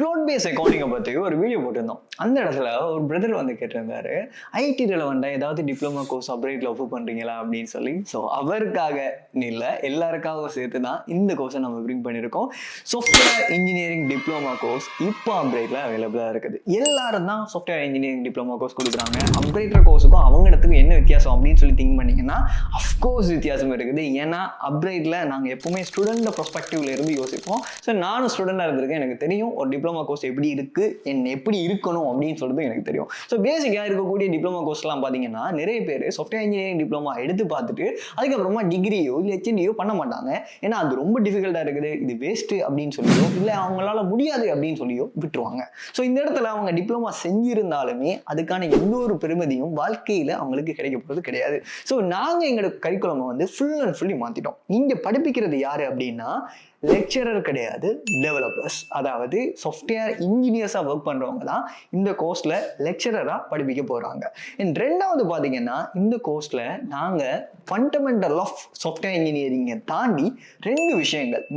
Cloud base அக்கௌண்டிங்கை பற்றி ஒரு video போட்டிருந்தோம். அந்த இடத்துல ஒரு பிரதர் வந்து கேட்டிருந்தாரு, ஐடி ரிலவெண்ட்டாக ஏதாவது டிப்ளமோ கோர்ஸ் அப்ரேட்டில் ஆஃபர் பண்ணுறீங்களா அப்படின்னு சொல்லி. ஸோ அவருக்காக இல்லை, எல்லாருக்காகவும் சேர்த்து தான் இந்த கோர்ஸை நம்ம பிரிங் பண்ணியிருக்கோம். சாஃப்ட்வேர் இன்ஜினியரிங் டிப்ளமோ கோர்ஸ் இப்போ அப்ரேட்டில் அவைலபிளாக இருக்குது. எல்லாரும் தான் சாஃப்ட்வேர் இன்ஜினியரிங் டிப்ளமோ கோர்ஸ் கொடுக்குறாங்க. அப்ரேட்டர் கோர்ஸுக்கும் அவங்க இடத்துக்கு என்ன வித்தியாசம் அப்படின்னு சொல்லி திங்க் பண்ணிங்கன்னா அஃப்கோர்ஸ் வித்தியாசம் இருக்குது. ஏன்னா அப்ரேட்டில் நாங்கள் எப்போவுமே ஸ்டூடெண்ட் ப்ரொஸ்பெக்டிவ்ல இருந்து யோசிப்போம். ஸோ நானும் ஸ்டூடெண்டாக இருந்திருக்கேன், எனக்கு தெரியும் ஒரு டிப்ளமோ கோர்ஸ் எப்படி இருக்கு, எப்படி இருக்கணும் அப்படின்னு சொல்லிட்டு எனக்கு தெரியும். ஸோ பேசிக்காக இருக்கக்கூடிய டிப்ளமோ கோர்ஸ்லாம் பார்த்தீங்கன்னா நிறைய பேர் சாஃப்ட்வேர் இன்ஜினியரிங் டிப்ளமோ எடுத்து பார்த்துட்டு அதுக்கப்புறமா டிகிரியோ இல்லை ஹெச்என்டியோ பண்ண மாட்டாங்க. ஏன்னா அது ரொம்ப டிஃபிகல்ட்டாக இருக்குது, இது வேஸ்ட்டு அப்படின்னு சொல்லியோ இல்லை அவங்களால முடியாது அப்படின்னு சொல்லியோ விட்டுருவாங்க. ஸோ இந்த இடத்துல அவங்க டிப்ளமா செஞ்சிருந்தாலுமே அதுக்கான எந்த ஒரு பெருமதியும் வாழ்க்கையில் அவங்களுக்கு கிடைக்க போகிறது கிடையாது. ஸோ நாங்கள் எங்களோட கரிக்குலமை வந்து ஃபுல் அண்ட் ஃபுல்லி மாற்றிட்டோம். இங்கே படிப்பிக்கிறது யார் அப்படின்னா லெக்சரர் கிடையாது, டெவலப்பர்ஸ். அதாவது சாஃப்ட்வேர் இன்ஜினியர்ஸாக ஒர்க் பண்ணுறவங்க தான் இந்த கோர்ஸில் லெக்சரராக படிப்பிக்க போகிறாங்க. அண்ட் ரெண்டாவது பார்த்தீங்கன்னா இந்த கோர்ஸில் நாங்கள் ஃபண்டமெண்டல் ஆஃப் சாஃப்ட்வேர் இன்ஜினியரிங்கை தாண்டி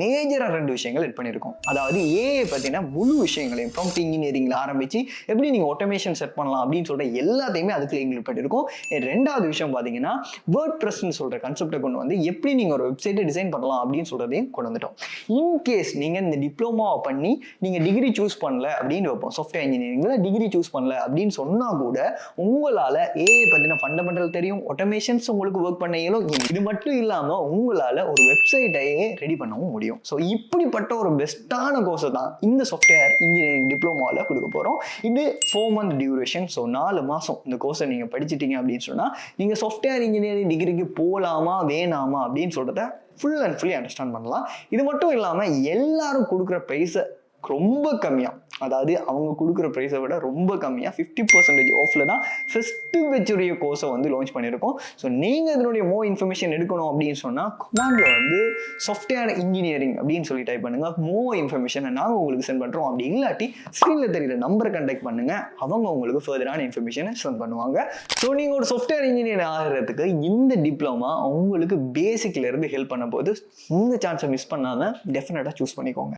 மேஜராக ரெண்டு விஷயங்கள் எட் பண்ணியிருக்கோம். அதாவது ஏஐ பார்த்தீங்கன்னா முழு விஷயங்களையும் ப்ராம்ப்ட் இன்ஜினியரிங்கில் ஆரம்பித்து எப்படி நீங்கள் ஆட்டோமேஷன் செட் பண்ணலாம் அப்படின்னு சொல்கிற எல்லாத்தையுமே அதுக்குள்ள இன்க்ளூட் பண்ணியிருக்கோம். ரெண்டாவது விஷயம் பார்த்தீங்கன்னா வேர்ட் ப்ரெஸ்ன்னு சொல்கிற கான்செப்டை கொண்டு வந்து எப்படி நீங்கள் ஒரு வெப்சைட்டை டிசைன் பண்ணலாம் அப்படின்னு சொல்கிறதையும் கொண்டு வந்துட்டோம். இன்கேஸ் நீங்கள் இந்த டிப்ளமோவை பண்ணி நீங்கள் டிகிரி சூஸ் பண்ணல அப்படின்னு வைப்போம், சாஃப்ட்வேர் இன்ஜினியரிங்கில் டிகிரி சூஸ் பண்ணல அப்படின்னு சொன்னால் கூட உங்களால் ஏஐ பற்றின ஃபண்டமெண்டல் தெரியும், ஆட்டோமேஷன்ஸ் உங்களுக்கு ஒர்க் பண்ண இயலும். இது மட்டும் இல்லாமல் உங்களால் ஒரு வெப்சைட்டையே ரெடி பண்ணவும் முடியும். ஸோ இப்படிப்பட்ட ஒரு பெஸ்ட்டான கோர்ஸை தான் இந்த சாஃப்ட்வேர் இன்ஜினியரிங் டிப்ளமோவில் கொடுக்க போகிறோம். இது 4 month டியூரேஷன். ஸோ 4 மாதம் இந்த கோர்ஸை நீங்கள் படிச்சிட்டீங்க அப்படின்னு சொன்னால் நீங்கள் சாஃப்ட்வேர் இன்ஜினியரிங் டிகிரிக்கு போகலாமா வேணாமா அப்படின்னு சொல்கிறத ஃபுல் அண்ட் ஃபுல்லி அண்டர்ஸ்டாண்ட் பண்ணலாம். இது மட்டும் இல்லாமல் எல்லாரும் கொடுக்குற ப்ரைஸை ரொம்ப கம்மியாக, அதாவது அவங்க கொடுக்குற ப்ரைஸை விட ரொம்ப கம்மியாக 50% ஆஃபில் தான் ஃபஸ்ட்டு பேட்சுடைய கோர்ஸை வந்து லான்ச் பண்ணியிருக்கோம். ஸோ நீங்கள் இதனுடைய இன்ஃபர்மேஷன் எடுக்கணும் அப்படின்னு சொன்னால் கமாண்டில் வந்து சாஃப்ட்வேர் இன்ஜினியரிங் அப்படின்னு சொல்லி டைப் பண்ணுங்கள். இன்ஃபர்மேஷனை நாங்கள் உங்களுக்கு சென்ட் பண்ணுறோம். அப்படி இல்லாட்டி ஸ்க்ரீனில் தெரிகிற நம்பரை கான்டாக்ட் பண்ணுங்கள், அவங்க உங்களுக்கு ஃபர்தரான இன்ஃபர்மேஷனை சென்ட் பண்ணுவாங்க. ஸோ நீங்கள் ஒரு சாஃப்ட்வேர் இன்ஜினியர் ஆகிறதுக்கு இந்த டிப்ளமா உங்களுக்கு பேசிக்லேருந்து ஹெல்ப் பண்ண போது இந்த சான்ஸை மிஸ் பண்ணாமல் டெஃபினட்டாக சூஸ் பண்ணிக்கோங்க.